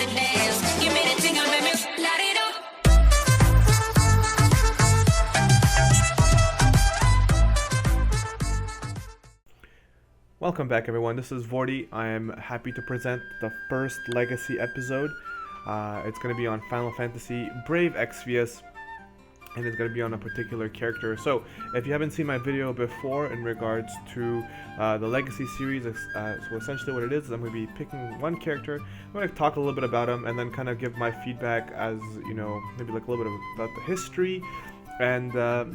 wanna dance. You made it tingle, baby. La-di-do. Welcome back, everyone. This is Vorty. I am happy to present the first Legacy episode. It's going to be on Final Fantasy Brave Exvius, and it's going to be on a particular character. So, if you haven't seen my video before in regards to the Legacy series, so essentially what it is I'm going to be picking one character. I'm going to talk a little bit about him, and then kind of give my feedback as, you know, maybe like a little bit about the history, and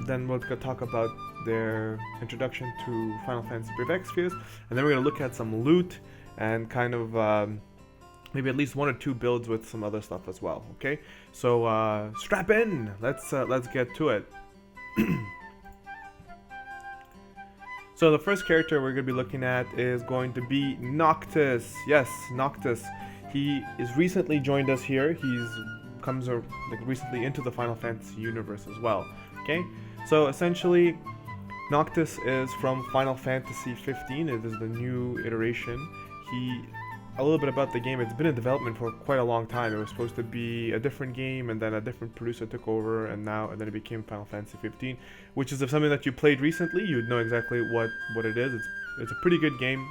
then we'll talk about their introduction to Final Fantasy Brave Exvius, and then we're going to look at some loot and kind of maybe at least one or two builds with some other stuff as well. Okay, so strap in. Let's get to it. So the first character we're going to be looking at is going to be Noctis. Yes, Noctis. He is recently joined us here. He's comes like recently into the Final Fantasy universe as well. Okay, so essentially Noctis is from Final Fantasy 15. It is the new iteration. A little bit about the game. It's been in development for quite a long time. It was supposed to be a different game, and then a different producer took over, and then it became Final Fantasy 15. Which is if something that you played recently, you would know exactly what it is. It's a pretty good game.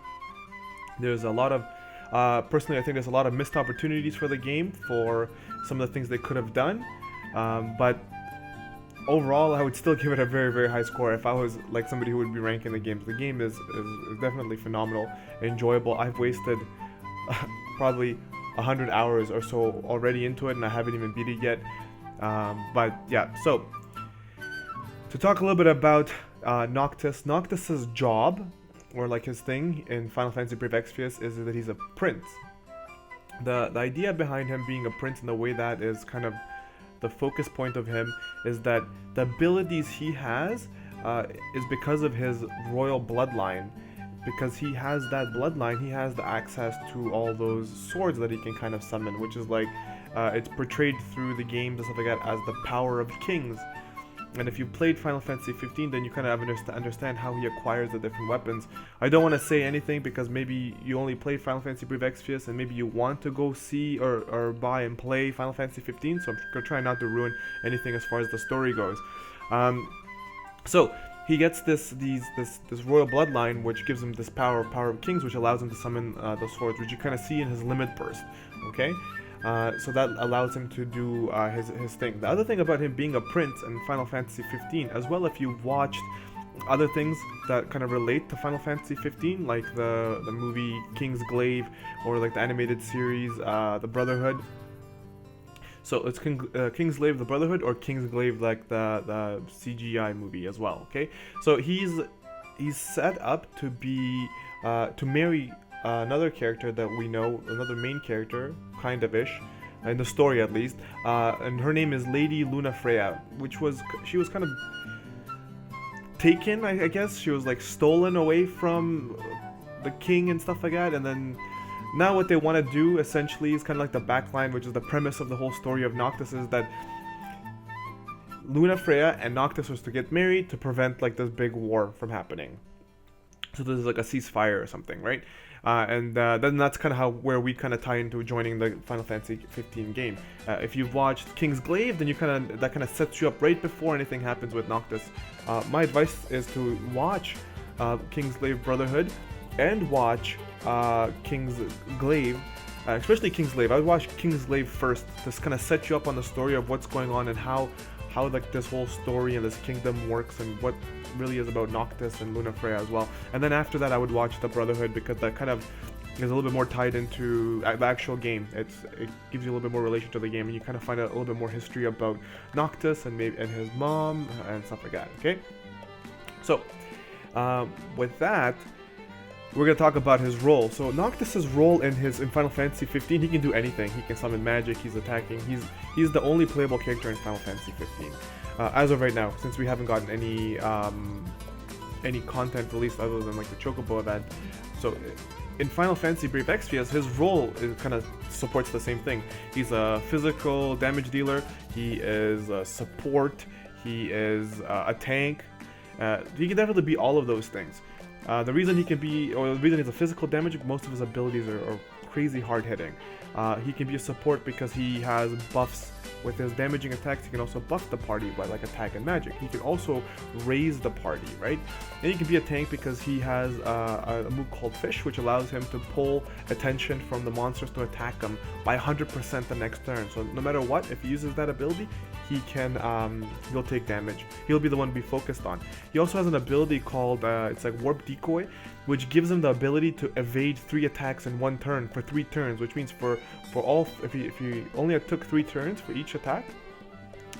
There's a lot of personally, I think there's a lot of missed opportunities for the game for some of the things they could have done, but overall, I would still give it a very, very high score if I was like somebody who would be ranking the games. The game is definitely phenomenal, enjoyable. I've wasted probably 100 hours or so already into it, and I haven't even beat it yet. But yeah, so to talk a little bit about Noctis's job, or like his thing in Final Fantasy Brave Exvius, is that he's a prince. The idea behind him being a prince, and the way that is kind of the focus point of him, is that the abilities he has is because of his royal bloodline. Because he has that bloodline, he has the access to all those swords that he can kind of summon, which is like, it's portrayed through the games and stuff like that as the power of kings. And if you played Final Fantasy 15, then you kind of understand how he acquires the different weapons. I don't want to say anything because maybe you only played Final Fantasy Brave Exvius, and maybe you want to go see or buy and play Final Fantasy 15, so I'm going to try not to ruin anything as far as the story goes. So he gets this royal bloodline, which gives him this power of kings, which allows him to summon the swords, which you kind of see in his limit burst. Okay, so that allows him to do his thing. The other thing about him being a prince in Final Fantasy 15, as well, if you've watched other things that kind of relate to Final Fantasy 15, like the movie King's Glaive, or like the animated series The Brotherhood. So it's King's Glaive, The Brotherhood, or King's Glaive, like the CGI movie as well. Okay, so he's set up to be to marry another character that we know, another main character, kind of ish, in the story at least, and her name is Lady Lunafreya, she was kind of taken, I guess. She was like stolen away from the king and stuff like that, and then now what they want to do essentially is kind of like the backline, which is the premise of the whole story of Noctis, is that Lunafreya and Noctis was to get married to prevent like this big war from happening. So this is like a ceasefire or something, right? And then that's kind of where we kind of tie into joining the Final Fantasy 15 game. If you've watched King's Glaive, then that kind of sets you up right before anything happens with Noctis. My advice is to watch King's Glaive Brotherhood and watch King's Glaive, especially King's Glaive. I would watch King's Glaive first to kind of set you up on the story of what's going on and how like this whole story and this kingdom works, and what really is about Noctis and Lunafreya as well. And then after that, I would watch the Brotherhood, because that kind of is a little bit more tied into the actual game. It gives you a little bit more relation to the game, and you kind of find out a little bit more history about Noctis and his mom and stuff like that. Okay, so with that, we're going to talk about his role. So Noctis's role in Final Fantasy 15, he can do anything. He can summon magic, he's attacking. He's the only playable character in Final Fantasy 15. As of right now, since we haven't gotten any content released other than like the Chocobo event. So in Final Fantasy Brave Exvius, his role kind of supports the same thing. He's a physical damage dealer, he is a support, he is a tank. He can definitely be all of those things. The reason he can be, or the reason he's a physical damage, most of his abilities are crazy hard hitting. He can be a support because he has buffs with his damaging attacks. He can also buff the party by like attack and magic. He can also raise the party, right? And he can be a tank because he has a move called Fish, which allows him to pull attention from the monsters to attack him by 100% the next turn. So no matter what, if he uses that ability, he can he'll take damage. He'll be the one to be focused on. He also has an ability called it's like Warp Decoy, which gives him the ability to evade 3 attacks in 1 turn for 3 turns, which means for all, if he only took 3 turns for each attack,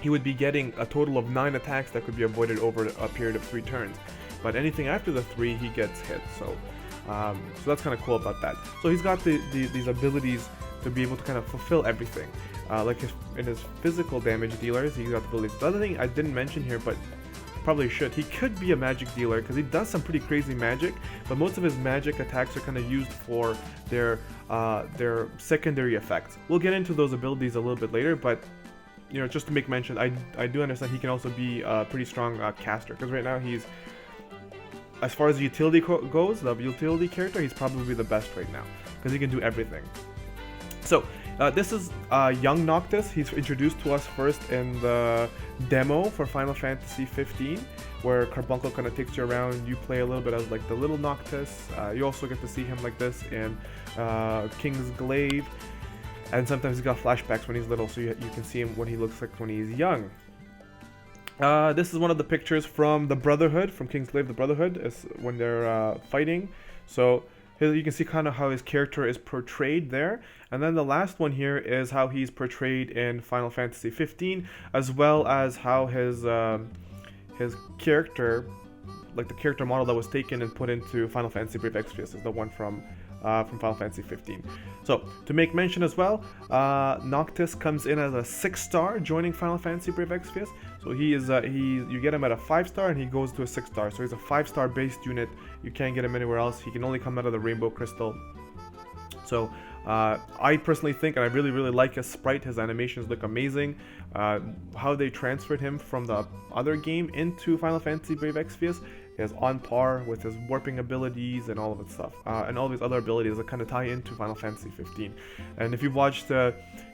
he would be getting a total of 9 attacks that could be avoided over a period of 3 turns. But anything after the 3, he gets hit. So that's kind of cool about that. So he's got these abilities to be able to kind of fulfill everything. Like in his physical damage dealers, he's got the abilities. The other thing I didn't mention here, but probably should, he could be a magic dealer because he does some pretty crazy magic, but most of his magic attacks are kind of used for their secondary effects. We'll get into those abilities a little bit later, but you know, just to make mention, I do understand he can also be a pretty strong caster, because right now he's, as far as the utility goes, the utility character, he's probably the best right now because he can do everything. So this is young Noctis. He's introduced to us first in the demo for Final Fantasy 15, where Carbuncle kind of takes you around. You play a little bit as like the little Noctis. You also get to see him like this in King's Glaive, and sometimes he's got flashbacks when he's little, so you can see him what he looks like when he's young. This is one of the pictures from the Brotherhood, from King's Glaive. The Brotherhood is when they're fighting. So you can see kind of how his character is portrayed there. And then the last one here is how he's portrayed in Final Fantasy 15, as well as how his character, like the character model that was taken and put into Final Fantasy Brave Exvius, is the one from Final Fantasy 15. So to make mention as well, Noctis comes in as a 6-star joining Final Fantasy Brave Exvius. So you get him at a 5-star and he goes to a 6-star. So he's a 5-star based unit. You can't get him anywhere else. He can only come out of the Rainbow Crystal. So I personally think, and I really like his sprite. His animations look amazing. How they transferred him from the other game into Final Fantasy Brave Exvius is on par with his warping abilities and all of its stuff, and all these other abilities that kind of tie into Final Fantasy 15. And if you've watched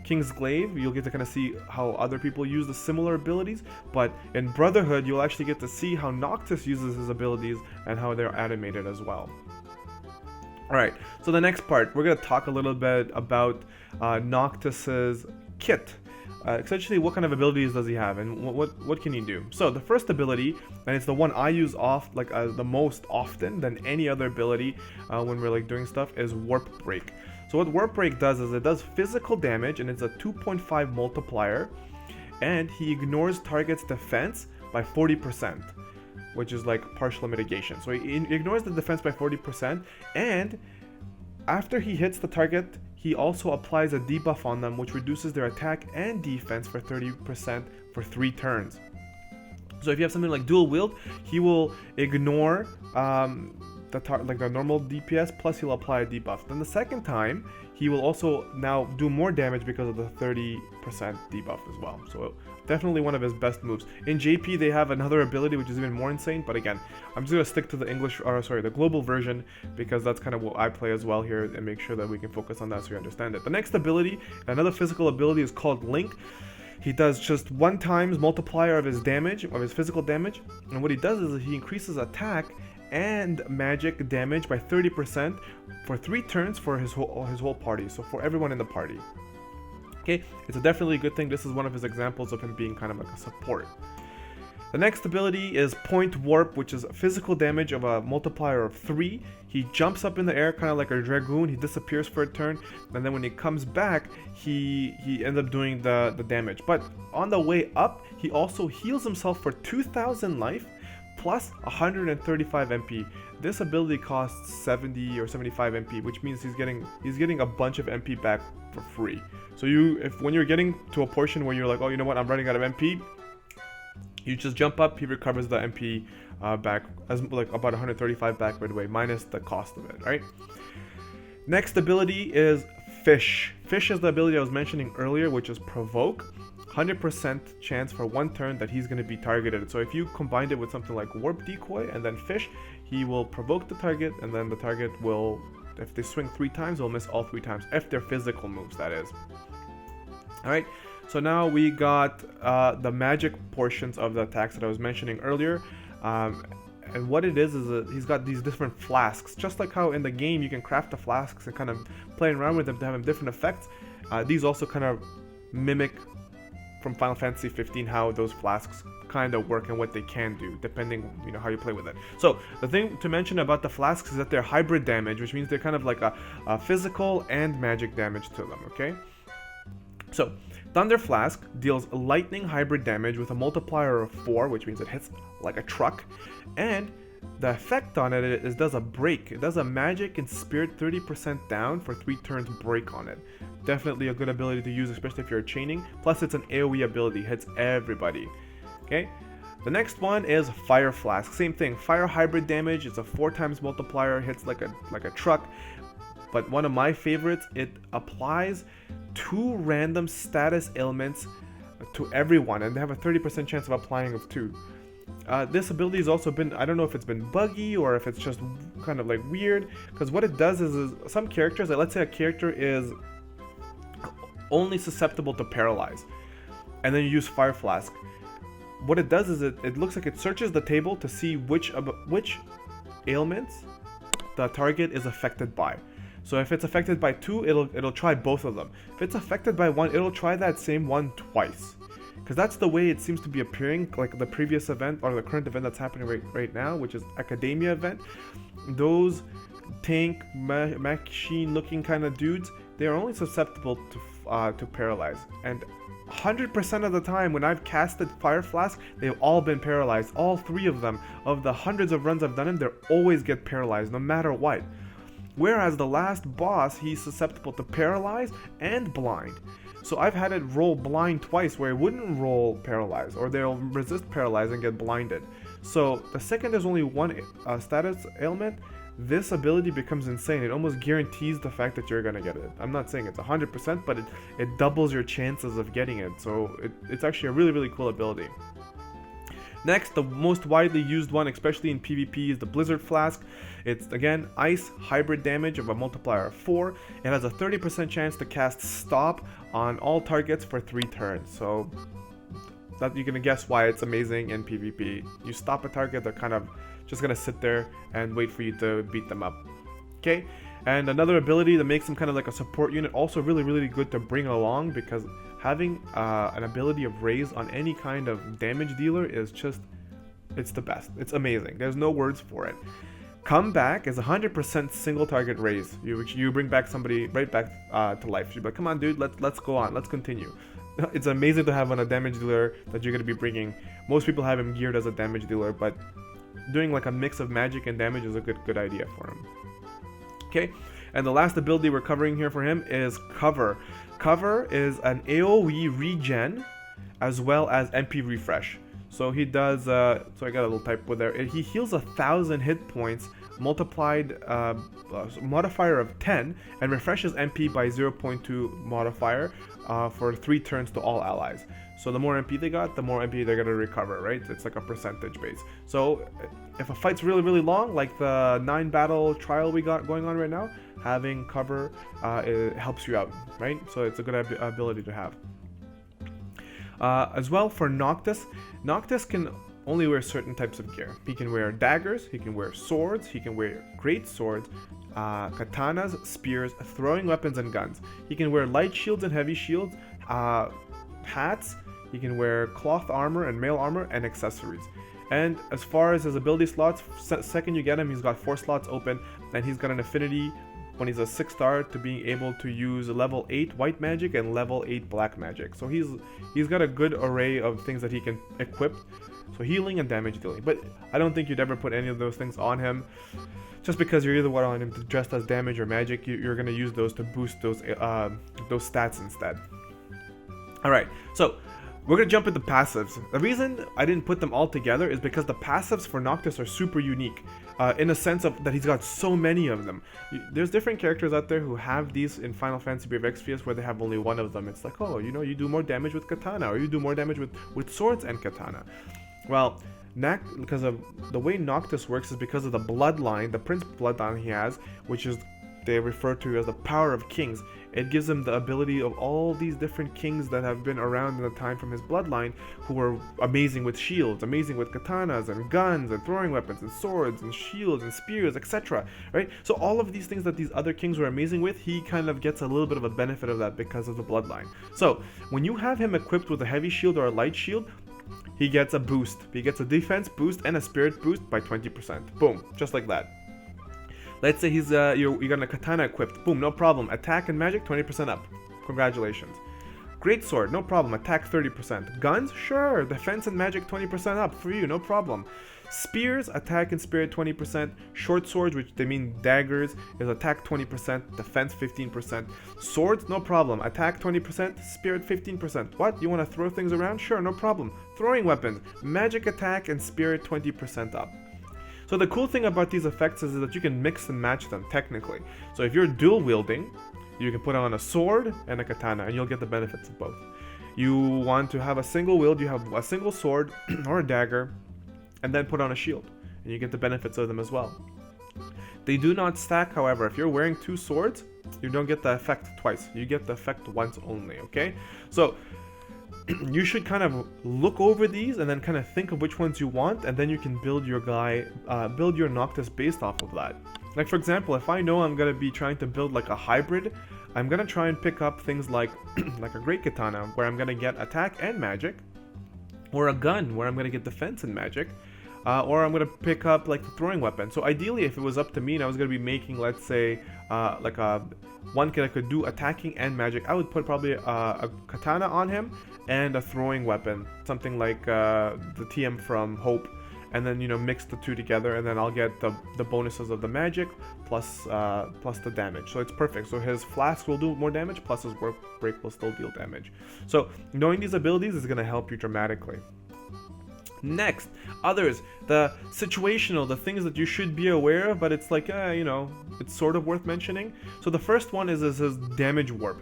King's Glaive, you'll get to kind of see how other people use the similar abilities, but in Brotherhood, you'll actually get to see how Noctis uses his abilities and how they're animated as well. Alright, so the next part, we're going to talk a little bit about Noctis's kit. Essentially, what kind of abilities does he have, and what can he do? So the first ability, and it's the one I use the most often than any other ability when we're like doing stuff, is Warp Break. So what Warp Break does is it does physical damage, and it's a 2.5 multiplier, and he ignores target's defense by 40%, which is like partial mitigation. So he ignores the defense by 40%, and after he hits the target, he also applies a debuff on them, which reduces their attack and defense for 30% for 3 turns. So if you have something like dual wield, he will ignore the normal DPS, plus he'll apply a debuff. Then the second time, he will also now do more damage because of the 30% debuff as well. So definitely one of his best moves. In JP, they have another ability which is even more insane, but again, I'm just gonna stick to the global version, because that's kind of what I play as well here, and make sure that we can focus on that so you understand it. The next ability, another physical ability, is called Link. He does just 1 times multiplier of his damage, of his physical damage, and what he does is he increases attack and magic damage by 30% for 3 turns for his whole party, so for everyone in the party. Okay, it's definitely a good thing. This is one of his examples of him being kind of like a support. The next ability is Point Warp, which is physical damage of a multiplier of 3. He jumps up in the air kind of like a dragoon. He disappears for a turn, and then when he comes back, he ends up doing the damage. But on the way up, he also heals himself for 2,000 life plus 135 MP. This ability costs 70 or 75 MP, which means he's getting a bunch of MP back for free. So when you're getting to a portion where you're like, oh, you know what, I'm running out of MP, you just jump up, he recovers the MP back, as like about 135 back right away, minus the cost of it, right? Next ability is Fish. Fish is the ability I was mentioning earlier, which is Provoke. 100% chance for 1 turn that he's going to be targeted. So if you combined it with something like Warp Decoy and then Fish, he will provoke the target, and then the target will If they swing 3 times, they'll miss all 3 times. If they're physical moves, that is. Alright, so now we got the magic portions of the attacks that I was mentioning earlier. And what it is he's got these different flasks. Just like how in the game you can craft the flasks and kind of play around with them to have different effects. These also kind of mimic from Final Fantasy 15 how those flasks kind of work and what they can do, depending, you know, how you play with it. So the thing to mention about the flasks is that they're hybrid damage, which means they're kind of like a physical and magic damage to them, okay? So Thunder Flask deals lightning hybrid damage with a multiplier of 4, which means it hits like a truck, and the effect on it is does a break. It does a magic and spirit 30% down for 3 turns break on it. Definitely a good ability to use, especially if you're chaining. Plus it's an AoE ability, hits everybody. Okay, the next one is Fire Flask. Same thing, fire hybrid damage. It's a 4 times multiplier, hits like a truck. But one of my favorites, it applies 2 random status ailments to everyone, and they have a 30% chance of applying of 2. This ability has also been, I don't know if it's been buggy or if it's just kind of like weird, because what it does is some characters, like let's say a character is only susceptible to paralyze, and then you use Fire Flask. What it does is it looks like it searches the table to see which ailments the target is affected by. So if it's affected by 2, it'll try both of them. If it's affected by 1, it'll try that same one twice. Because that's the way it seems to be appearing, like the previous event or the current event that's happening right now, which is Academia event. Those tank machine looking kind of dudes, they are only susceptible to paralyze. And 100% of the time when I've casted Fire Flask, they've all been paralyzed. All 3 of them, of the hundreds of runs I've done them, they always get paralyzed no matter what. Whereas the last boss, he's susceptible to paralyze and blind. So I've had it roll blind twice where it wouldn't roll paralyze, or they'll resist paralyze and get blinded. So the second there's only 1 status ailment, this ability becomes insane. It almost guarantees the fact that you're gonna get it. I'm not saying it's 100%, but it doubles your chances of getting it. So it's actually a really, really cool ability. Next, the most widely used one, especially in PvP, is the Blizzard Flask. It's, again, ice hybrid damage of a multiplier of 4. It has a 30% chance to cast Stop on all targets for 3 turns. So that you're gonna guess why it's amazing in PvP. You stop a target, they're kind of just gonna sit there and wait for you to beat them up. Okay, and another ability that makes them kind of like a support unit, also really, really good to bring along, because having an ability of raise on any kind of damage dealer is just, it's the best. It's amazing. There's no words for it. Comeback is 100% single target raise. You bring back somebody right back to life. You're like, come on, dude, let's go on, let's continue. It's amazing to have on a damage dealer that you're gonna be bringing. Most people have him geared as a damage dealer, but doing like a mix of magic and damage is a good idea for him. Okay, and the last ability we're covering here for him is Cover. Cover is an AoE regen as well as MP refresh. So he does, so I got a little typo there. He heals 1,000 hit points, multiplied modifier of 10, and refreshes MP by 0.2 modifier for 3 turns to all allies. So the more MP they got, the more MP they're gonna recover, right? It's like a percentage base. So if a fight's really, really long, like the 9 battle trial we got going on right now, having Cover it helps you out, right? So it's a good ability to have. As well for Noctis, Noctis can only wear certain types of gear. He can wear daggers, he can wear swords, he can wear great swords, katanas, spears, throwing weapons, and guns. He can wear light shields and heavy shields, hats, he can wear cloth armor and mail armor, and accessories. And as far as his ability slots, second you get him, he's got 4 slots open, and he's got an affinity when he's a 6-star to being able to use level 8 white magic and level 8 black magic. So he's got a good array of things that he can equip. So healing and damage dealing. But I don't think you'd ever put any of those things on him. Just because you're either wanting him to dress as damage or magic, you're going to use those to boost those stats instead. Alright, so we're going to jump into passives. The reason I didn't put them all together is because the passives for Noctis are super unique. In a sense of that he's got so many of them. There's different characters out there who have these in Final Fantasy Brave Exvius where they have only one of them. It's like, oh, you know, you do more damage with katana, or you do more damage with swords and katana. Well, because of the way Noctis works is because of the bloodline, the prince bloodline he has, which is they refer to as the power of kings. It gives him the ability of all these different kings that have been around in the time from his bloodline, who were amazing with shields, amazing with katanas and guns and throwing weapons and swords and shields and spears, etc. Right? So all of these things that these other kings were amazing with, he kind of gets a little bit of a benefit of that because of the bloodline. So when you have him equipped with a heavy shield or a light shield, he gets a boost. He gets a defense boost and a spirit boost by 20%. Boom, just like that. Let's say he's you got a katana equipped. Boom, no problem. Attack and magic 20% up. Congratulations. Great sword, no problem. Attack 30%. Guns, sure. Defense and magic 20% up for you, no problem. Spears, attack and spirit 20%. Short swords, which they mean daggers, is attack 20%, defense 15%. Swords, no problem. Attack 20%, spirit 15%. What? You want to throw things around? Sure, no problem. Throwing weapons, magic attack and spirit 20% up. So the cool thing about these effects is that you can mix and match them technically. So if you're dual wielding, you can put on a sword and a katana and you'll get the benefits of both. You want to have a single wield, you have a single sword or a dagger, and then put on a shield and you get the benefits of them as well. They do not stack, however. If you're wearing two swords, you don't get the effect twice. You get the effect once only, okay? So you should kind of look over these and then kind of think of which ones you want, and then you can build your guy, build your Noctis based off of that. Like for example, if I know I'm gonna be trying to build like a hybrid, I'm gonna try and pick up things like like a great katana, where I'm gonna get attack and magic, or a gun where I'm gonna get defense and magic, or I'm gonna pick up like the throwing weapon. So ideally, if it was up to me and I was gonna be making, let's say, like a one kid that could do attacking and magic, I would put probably a katana on him and a throwing weapon, something like the TM from Hope, and then mix the two together, and then I'll get the bonuses of the magic plus the damage. So it's perfect. So his flask will do more damage, plus his warp break will still deal damage. So knowing these abilities is going to help you dramatically. Next, others, the situational, the things that you should be aware of, but it's like it's sort of worth mentioning. So the first one is his damage warp.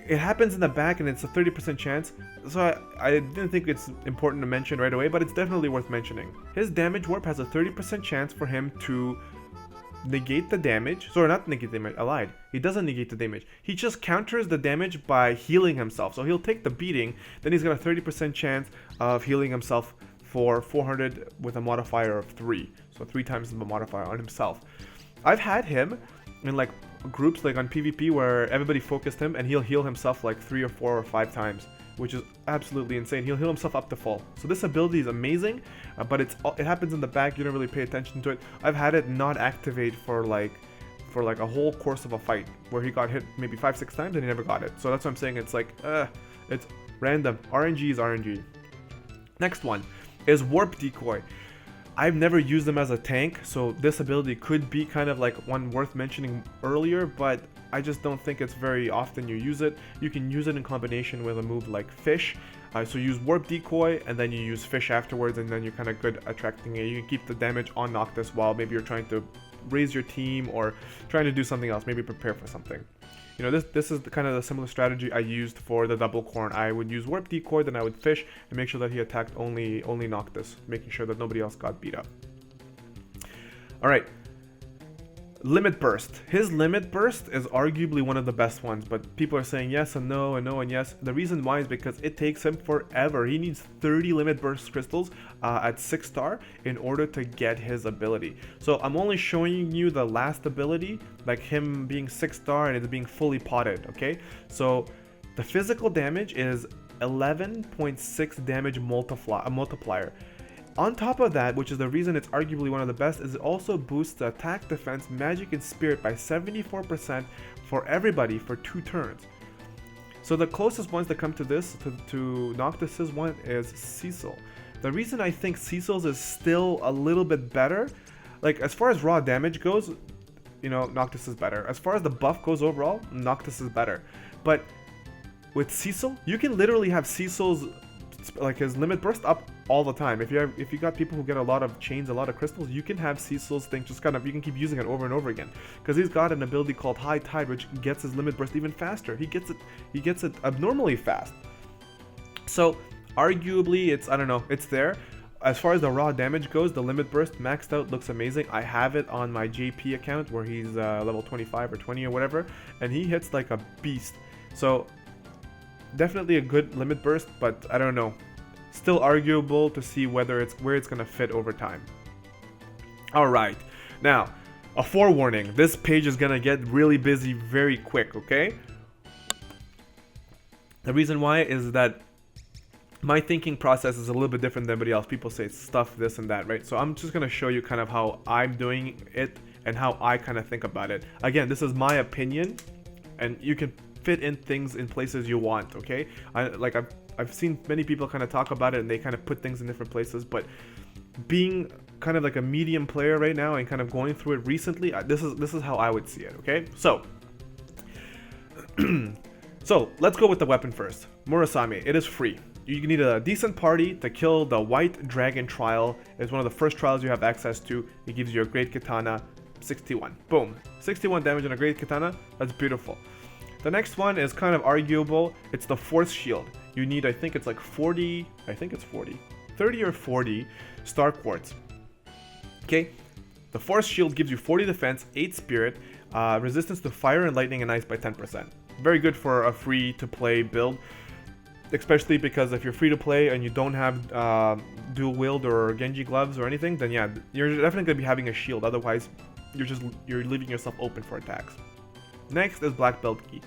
It happens in the back and it's a 30% chance, so I didn't think it's important to mention right away, but it's definitely worth mentioning. His damage warp has a 30% chance for him to negate the damage. Sorry, not negate the damage, I lied. He doesn't negate the damage. He just counters the damage by healing himself. So he'll take the beating, then he's got a 30% chance of healing himself for 400 with a modifier of 3. So 3 times the modifier on himself. I've had him in like groups like on PvP where everybody focused him and he'll heal himself like 3 or 4 or 5 times, which is absolutely insane. He'll heal himself up to full. So this ability is amazing, but it happens in the back. You don't really pay attention to it. I've had it not activate for like a whole course of a fight where he got hit maybe 5-6 times and he never got it. So that's what I'm saying. It's like it's random. RNG is RNG. Next one is Warp Decoy. I've never used them as a tank, so this ability could be kind of like one worth mentioning earlier, but I just don't think it's very often you use it. You can use it in combination with a move like Fish. So use Warp Decoy and then you use Fish afterwards, and then you're kind of good attracting it. You can keep the damage on Noctis while maybe you're trying to raise your team or trying to do something else, maybe prepare for something. This is kind of the similar strategy I used for the double corn. I would use Warp Decoy, then I would Fish and make sure that he attacked only Noctis, making sure that nobody else got beat up. Alright. Limit Burst. His Limit Burst is arguably one of the best ones, but people are saying yes and no and no and yes. The reason why is because it takes him forever. He needs 30 Limit Burst crystals at 6 star in order to get his ability. So I'm only showing you the last ability, like him being 6 star and it's being fully potted, okay? So the physical damage is 11.6 damage multiplier. On top of that, which is the reason it's arguably one of the best, is it also boosts the attack, defense, magic, and spirit by 74% for everybody for 2 turns. So the closest ones that come to this, to Noctis's one, is Cecil. The reason I think Cecil's is still a little bit better, like as far as raw damage goes, Noctis is better. As far as the buff goes overall, Noctis is better. But with Cecil, you can literally have Cecil's, like his limit burst up all the time. If you got people who get a lot of chains, a lot of crystals, you can have Cecil's thing just you can keep using it over and over again, because he's got an ability called High Tide, which gets his limit burst even faster. He gets it abnormally fast. So arguably it's there. As far as the raw damage goes, the limit burst maxed out looks amazing. I have it on my JP account where he's level 25 or 20 or whatever, and he hits like a beast. So definitely a good limit burst, but I don't know. Still arguable to see where it's gonna fit over time. All right, now a forewarning. This page is gonna get really busy very quick. Okay. The reason why is that my thinking process is a little bit different than everybody else. People say stuff, this and that, right? So I'm just going to show you kind of how I'm doing it and how I kind of think about it. Again, this is my opinion, and you can fit in things in places you want, okay? I've seen many people kind of talk about it, and they kind of put things in different places, but being kind of like a medium player right now and kind of going through it recently, this is how I would see it, okay? So so let's go with the weapon first. Murasame, it is free. You need a decent party to kill the White Dragon Trial. It's one of the first trials you have access to. It gives you a great katana, 61. Boom. 61 damage on a great katana. That's beautiful. The next one is kind of arguable. It's the Force Shield. You need, I think it's like 40, 30 or 40 Star Quartz. Okay. The Force Shield gives you 40 defense, 8 spirit, resistance to fire and lightning and ice by 10%. Very good for a free to play build. Especially because if you're free to play and you don't have dual wield or Genji gloves or anything, then yeah, you're definitely going to be having a shield. Otherwise, you're leaving yourself open for attacks. Next is Black Belt Key.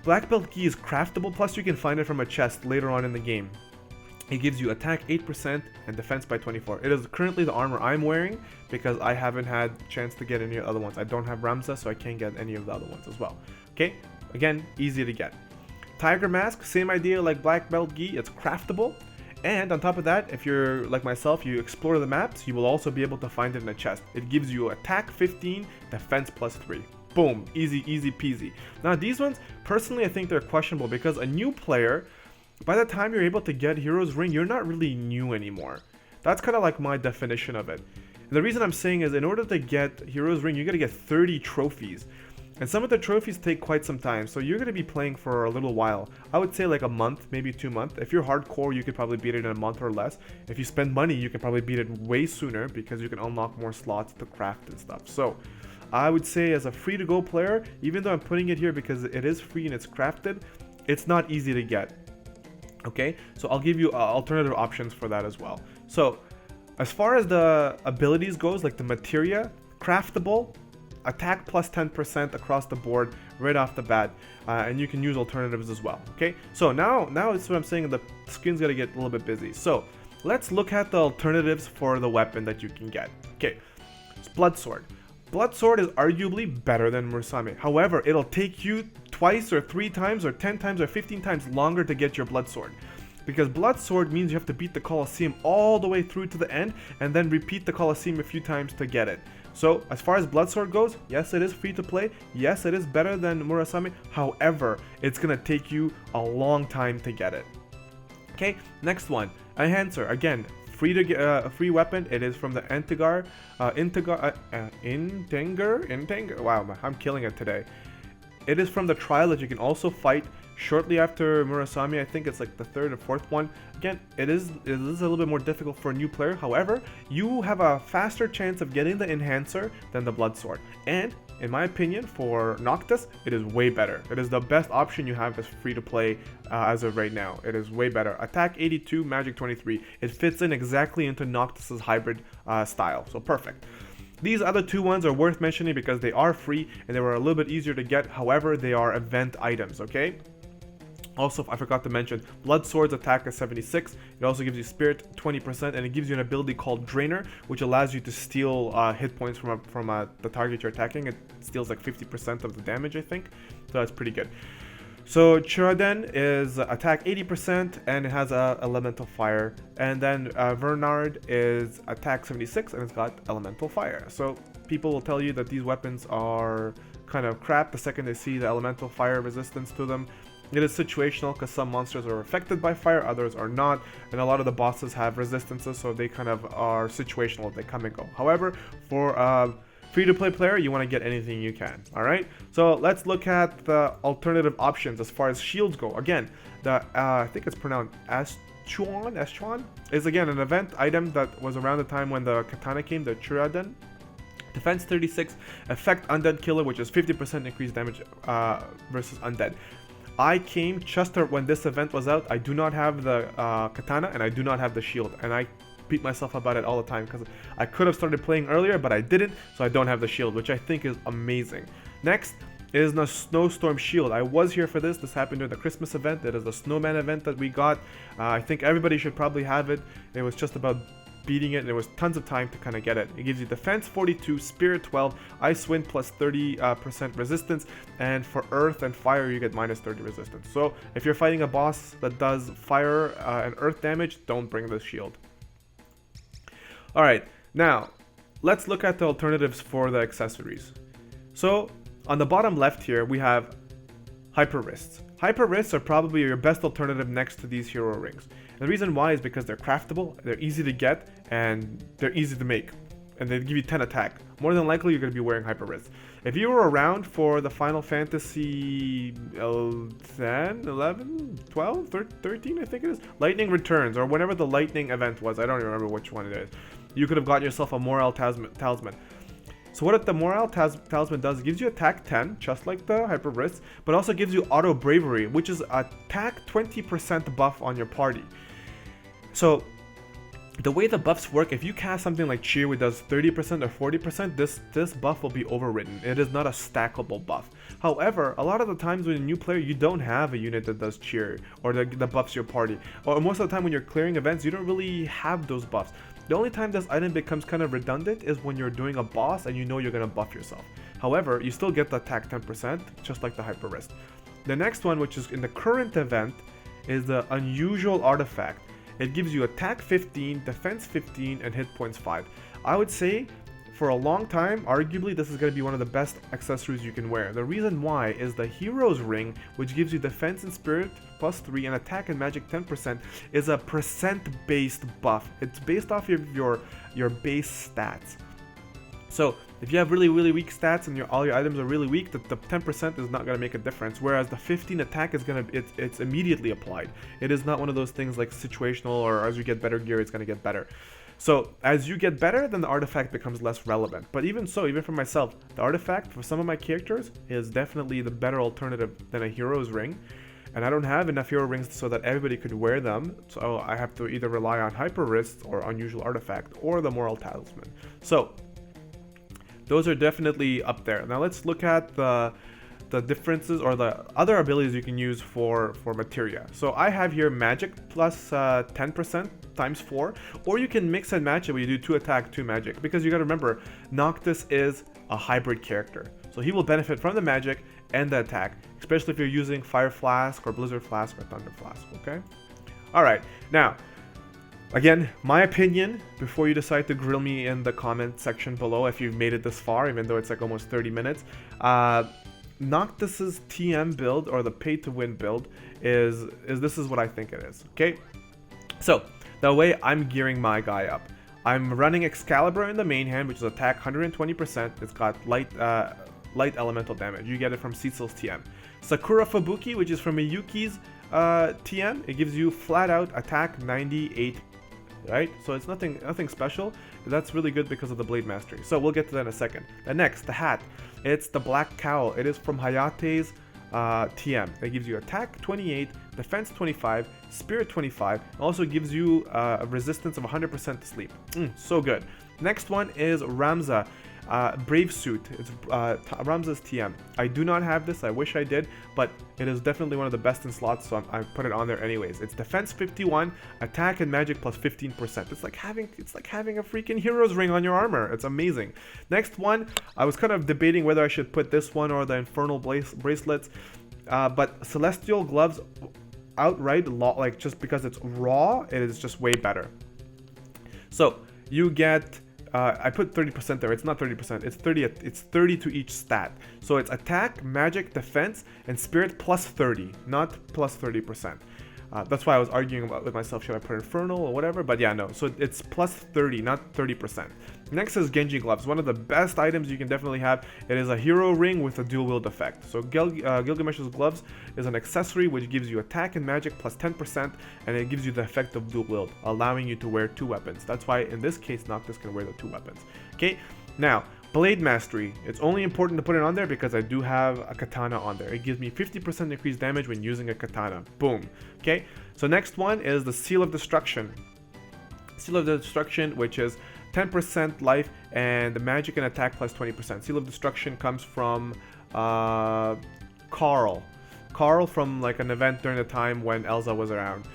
Black Belt Key is craftable, plus you can find it from a chest later on in the game. It gives you attack 8% and defense by 24. It is currently the armor I'm wearing because I haven't had chance to get any other ones. I don't have Ramza, so I can't get any of the other ones as well. Okay, again, easy to get. Tiger Mask, same idea like Black Belt Gi, it's craftable. And on top of that, if you're like myself, you explore the maps, you will also be able to find it in a chest. It gives you attack 15, defense plus 3. Boom, easy peasy. Now these ones, personally I think they're questionable because a new player, by the time you're able to get Hero's Ring, you're not really new anymore. That's kind of like my definition of it. And the reason I'm saying is in order to get Hero's Ring, you gotta get 30 trophies. And some of the trophies take quite some time, so you're going to be playing for a little while. I would say like a month, maybe 2 months. If you're hardcore, you could probably beat it in a month or less. If you spend money, you can probably beat it way sooner because you can unlock more slots to craft and stuff. So I would say as a free-to-go player, even though I'm putting it here because it is free and it's crafted, it's not easy to get. Okay, so I'll give you alternative options for that as well. So as far as the abilities goes, like the materia, craftable, attack plus 10% across the board right off the bat, and you can use alternatives as well. Okay, so now it's what I'm saying, the screen's gonna get a little bit busy. So let's look at the alternatives for the weapon that you can get. Okay, it's Blood Sword. Blood Sword is arguably better than Murasame. However, it'll take you twice or 3 times or 10 times or 15 times longer to get your Blood Sword. Because Blood Sword means you have to beat the Colosseum all the way through to the end and then repeat the Colosseum a few times to get it. So as far as Blood Sword goes, yes, it is free to play. Yes, it is better than Murasame. However, it's going to take you a long time to get it. Okay, next one. Enhancer. Again, free to get a free weapon. It is from the Integar. Wow, I'm killing it today. It is from the trial that you can also fight shortly after Murasame. I think it's like the 3rd or 4th one. Again, it is a little bit more difficult for a new player. However, you have a faster chance of getting the Enhancer than the Blood Sword. And in my opinion, for Noctis, it is way better. It is the best option you have as free to play as of right now. It is way better. Attack 82, Magic 23. It fits in exactly into Noctis's hybrid style. So perfect. These other 2 ones are worth mentioning because they are free and they were a little bit easier to get. However, they are event items, okay? Also, I forgot to mention, Blood Sword's attack is 76. It also gives you Spirit 20%, and it gives you an ability called Drainer, which allows you to steal hit points from the target you're attacking. It steals like 50% of the damage, I think. So that's pretty good. So Chiraden is attack 80%, and it has elemental fire. And then Vernard is attack 76, and it's got elemental fire. So people will tell you that these weapons are kind of crap the second they see the elemental fire resistance to them. It is situational because some monsters are affected by fire, others are not, and a lot of the bosses have resistances, so they kind of are situational, they come and go. However, for a free-to-play player, you want to get anything you can, alright? So let's look at the alternative options as far as shields go. Again, I think it's pronounced S-Chuan is again an event item that was around the time when the katana came, the Churaden. Defense 36, effect undead killer, which is 50% increased damage versus undead. I came just when this event was out. I do not have the katana and I do not have the shield, and I beat myself about it all the time because I could have started playing earlier, but I didn't, so I don't have the shield, which I think is amazing. Next is the snowstorm shield. I was here for this. This happened during the Christmas event. It is the snowman event that we got. I think everybody should probably have it. It was just about beating it, and there was tons of time to kind of get it. It gives you defense 42, spirit 12, ice wind plus 30% resistance, and for earth and fire you get minus 30 resistance. So if you're fighting a boss that does fire and earth damage, don't bring this shield. Alright, now let's look at the alternatives for the accessories. So on the bottom left here we have hyper wrists. Hyper wrists are probably your best alternative next to these hero rings. And the reason why is because they're craftable, they're easy to get, and they're easy to make. And they give you 10 attack. More than likely you're going to be wearing hyper wrists. If you were around for the Final Fantasy 10, 11, 12, 13 I think it is, Lightning Returns, or whenever the lightning event was, I don't remember which one it is, you could have got yourself a Morale Talisman. So what the Morale Talisman does, it gives you attack 10, just like the Hyper Wrists, but also gives you Auto Bravery, which is attack 20% buff on your party. So the way the buffs work, if you cast something like Cheer, which does 30% or 40%, this buff will be overridden. It is not a stackable buff. However, a lot of the times when you're a new player, you don't have a unit that does Cheer, or that buffs your party. Or most of the time when you're clearing events, you don't really have those buffs. The only time this item becomes kind of redundant is when you're doing a boss and you know you're going to buff yourself. However, you still get the attack 10%, just like the Hyper Wrist. The next one, which is in the current event, is the Unusual Artifact. It gives you attack 15, defense 15, and hit points 5. I would say, for a long time, arguably, this is going to be one of the best accessories you can wear. The reason why is the Hero's Ring, which gives you defense and spirit plus 3 and attack and magic 10%, is a percent-based buff. It's based off of your base stats. So if you have really weak stats and all your items are really weak, the 10% is not going to make a difference, whereas the 15 attack is going to, it's immediately applied. It is not one of those things like situational, or as you get better gear, it's going to get better. So as you get better, then the artifact becomes less relevant. But even so, even for myself, the artifact for some of my characters is definitely the better alternative than a hero's ring. And I don't have enough hero rings so that everybody could wear them, so I have to either rely on Hyper Wrists or Unusual Artifact or the Morale Talisman. So those are definitely up there. Now let's look at the differences or the other abilities you can use for materia. So I have here magic plus 10% times 4, or you can mix and match it where you do 2 attack, 2 magic, because you got to remember Noctis is a hybrid character, so he will benefit from the magic and the attack, especially if you're using Fire Flask or Blizzard Flask or Thunder Flask. Okay, all right, now again, my opinion, before you decide to grill me in the comment section below if you've made it this far, even though it's like almost 30 minutes, Noctis's TM build, or the pay to win build, is this is what I think it is. Okay, so the way I'm gearing my guy up, I'm running Excalibur in the main hand, which is attack 120%. It's got light elemental damage. You get it from Cecil's TM. Sakura Fubuki, which is from Miyuki's TM, it gives you flat out attack 98. Right, so it's nothing special. That's really good because of the blade mastery. So we'll get to that in a second. The next, the hat, it's the black cowl. It is from Hayate's TM. It gives you attack 28, defense 25, spirit 25. Also gives you a resistance of 100% to sleep. So good. Next one is Ramza. Brave Suit. It's Ramza's TM. I do not have this. I wish I did, but it is definitely one of the best in slots, so I put it on there anyways. It's defense 51, attack and magic plus 15%. It's like having a freaking hero's ring on your armor. It's amazing. Next one, I was kind of debating whether I should put this one or the infernal bracelets, but Celestial Gloves outright, like just because it's raw, it is just way better. So you get. I put 30% there. It's not 30%. It's 30. It's 30 to each stat. So it's attack, magic, defense, and spirit plus 30, not plus 30%. That's why I was arguing about with myself, should I put Infernal or whatever, but yeah, no. So it's plus 30, not 30%. Next is Genji Gloves, one of the best items you can definitely have. It is a hero ring with a dual wield effect. So Gilgamesh's Gloves is an accessory which gives you attack and magic plus 10%, and it gives you the effect of dual wield, allowing you to wear 2 weapons. That's why in this case Noctis can wear the 2 weapons. Okay, now Blade Mastery. It's only important to put it on there because I do have a katana on there. It gives me 50% increased damage when using a katana. Boom. Okay, so next one is the Seal of Destruction. Seal of Destruction, which is 10% life and the magic and attack plus 20%. Seal of Destruction comes from Carl. Carl from like an event during the time when Elsa was around.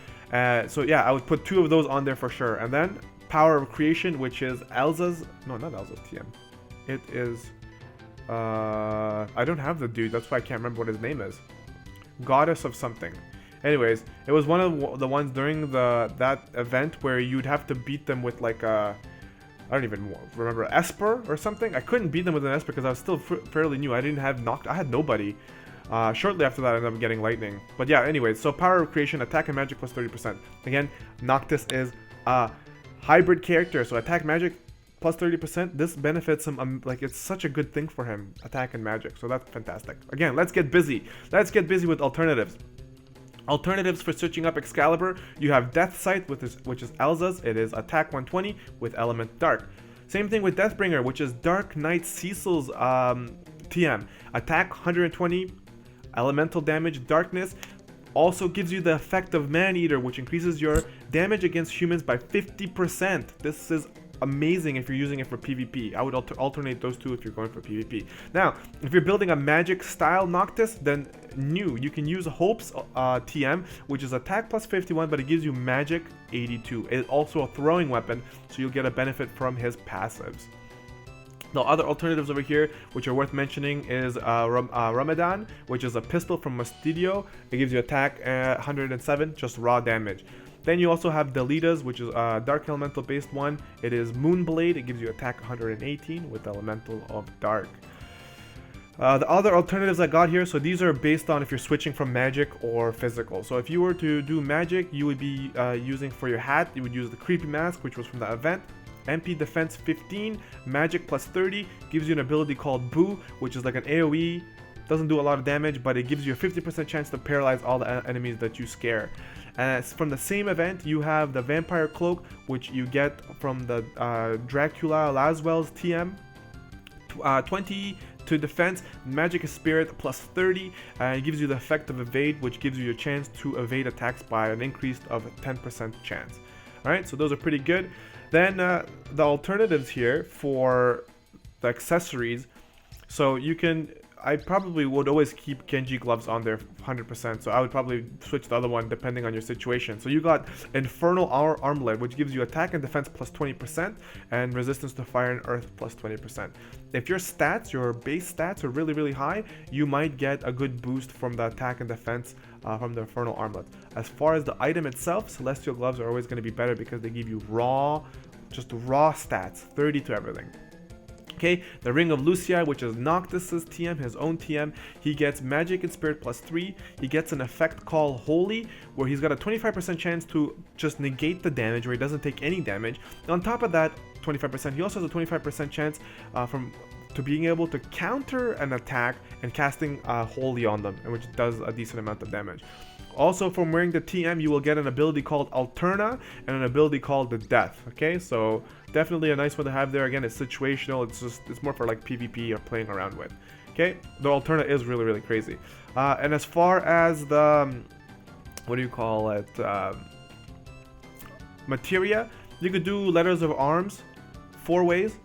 So yeah, I would put 2 of those on there for sure. And then Power of Creation, which is Elsa's, no, not Elsa's TM. It is, I don't have the dude, that's why I can't remember what his name is. Goddess of something. Anyways, it was one of the ones during that event where you'd have to beat them with like a, I don't even remember, Esper or something. I couldn't beat them with an Esper because I was still fairly new. I didn't have I had nobody. Shortly after that I ended up getting Lightning. But yeah, anyways, so Power of Creation, attack and magic plus 30%. Again, Noctis is a hybrid character, so attack magic plus 30%, this benefits him, like it's such a good thing for him, attack and magic, so that's fantastic. Again, let's get busy. Let's get busy with alternatives. Alternatives for switching up Excalibur, you have Death Sight, which is Elsa's. It is attack 120 with element Dark. Same thing with Deathbringer, which is Dark Knight Cecil's TM. Attack 120, elemental damage, darkness. Also gives you the effect of Man-Eater, which increases your damage against humans by 50%. This is amazing if you're using it for PvP. I would alternate those 2 if you're going for PvP. Now, if you're building a magic style Noctis, then you can use Hope's TM, which is attack plus 51, but it gives you magic 82. It's also a throwing weapon, so you'll get a benefit from his passives. The other alternatives over here, which are worth mentioning, is Ramadan, which is a pistol from Mastidio. It gives you attack 107, just raw damage. Then you also have Delitas, which is a Dark Elemental based one. It is Moonblade. It gives you attack 118 with Elemental of Dark. The other alternatives I got here, so these are based on if you're switching from magic or physical. So if you were to do magic, you would be using for your hat, you would use the Creepy Mask, which was from the event. MP Defense 15, Magic plus 30, gives you an ability called Boo, which is like an AoE. Doesn't do a lot of damage, but it gives you a 50% chance to paralyze all the enemies that you scare. From the same event, you have the Vampire Cloak, which you get from the Dracula Laswell's TM. 20 to defense, Magic Spirit plus 30, and it gives you the effect of Evade, which gives you a chance to evade attacks by an increase of 10% chance. Alright, so those are pretty good. Then the alternatives here for the accessories, so you can, I probably would always keep Genji Gloves on there 100%, so I would probably switch the other one depending on your situation. So you got Infernal Armlet, which gives you attack and defense plus 20% and resistance to fire and earth plus 20%. If your stats, your base stats are really, really high, you might get a good boost from the attack and defense from the Infernal Armlet. As far as the item itself, Celestial Gloves are always going to be better because they give you just raw stats, 30 to everything. Okay, the Ring of Lucia, which is Noctis's TM, his own TM. He gets Magic and Spirit plus 3. He gets an effect called Holy, where he's got a 25% chance to just negate the damage, where he doesn't take any damage. On top of that 25%, he also has a 25% chance to being able to counter an attack and casting Holy on them, which does a decent amount of damage. Also, from wearing the TM, you will get an ability called Alterna and an ability called the Death. Okay, so definitely a nice one to have there. Again, it's situational. It's more for like PvP or playing around with. Okay, the Alterna is really, really crazy. And as far as the what do you call it? Materia, you could do Letters of Arms 4 ways.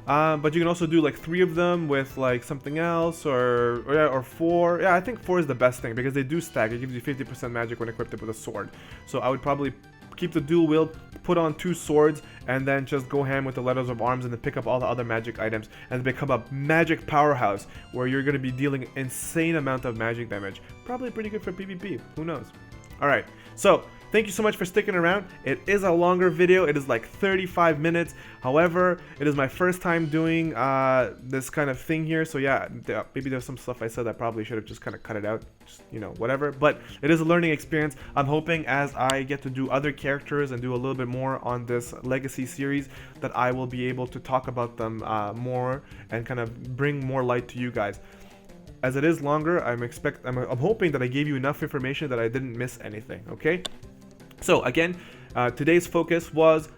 But you can also do like 3 of them with like something else, or 4. Yeah, I think 4 is the best thing because they do stack. It gives you 50% magic when equipped with a sword. So I would probably keep the dual wield, put on 2 swords, and then just go ham with the Letters of Arms and then pick up all the other magic items and become a magic powerhouse where you're going to be dealing insane amount of magic damage. Probably pretty good for PvP. Who knows? Alright, so thank you so much for sticking around. It is a longer video. It is like 35 minutes. However, it is my first time doing this kind of thing here. So yeah, maybe there's some stuff I said I probably should have just kind of cut it out. Just, you know, whatever. But it is a learning experience. I'm hoping as I get to do other characters and do a little bit more on this Legacy series that I will be able to talk about them more and kind of bring more light to you guys. As it is longer, I'm hoping that I gave you enough information that I didn't miss anything, okay? So again, today's focus was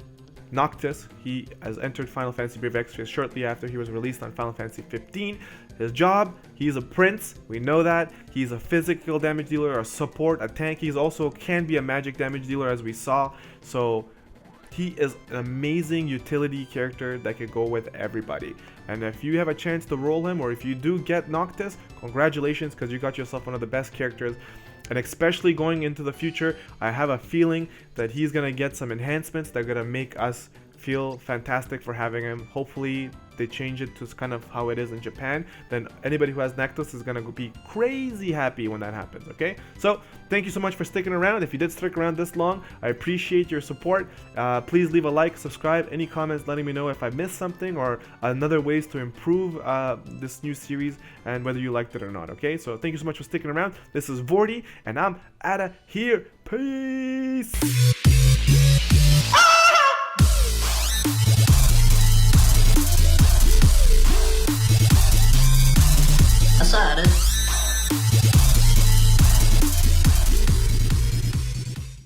Noctis. He has entered Final Fantasy Brave Exvius shortly after he was released on Final Fantasy 15. His job, he's a prince, we know that. He's a physical damage dealer, a support, a tank. He's also can be a magic damage dealer as we saw. So he is an amazing utility character that could go with everybody. And if you have a chance to roll him, or if you do get Noctis, congratulations, because you got yourself one of the best characters. And especially going into the future, I have a feeling that he's going to get some enhancements that are going to make us feel fantastic for having him. Hopefully they change it to kind of how it is in Japan. Then anybody who has Noctis is going to be crazy happy when that happens, okay? So thank you so much for sticking around. If you did stick around this long, I appreciate your support. Please leave a like, subscribe, any comments letting me know if I missed something or another ways to improve this new series and whether you liked it or not, okay? So thank you so much for sticking around. This is Vorty and I'm outta here. Peace!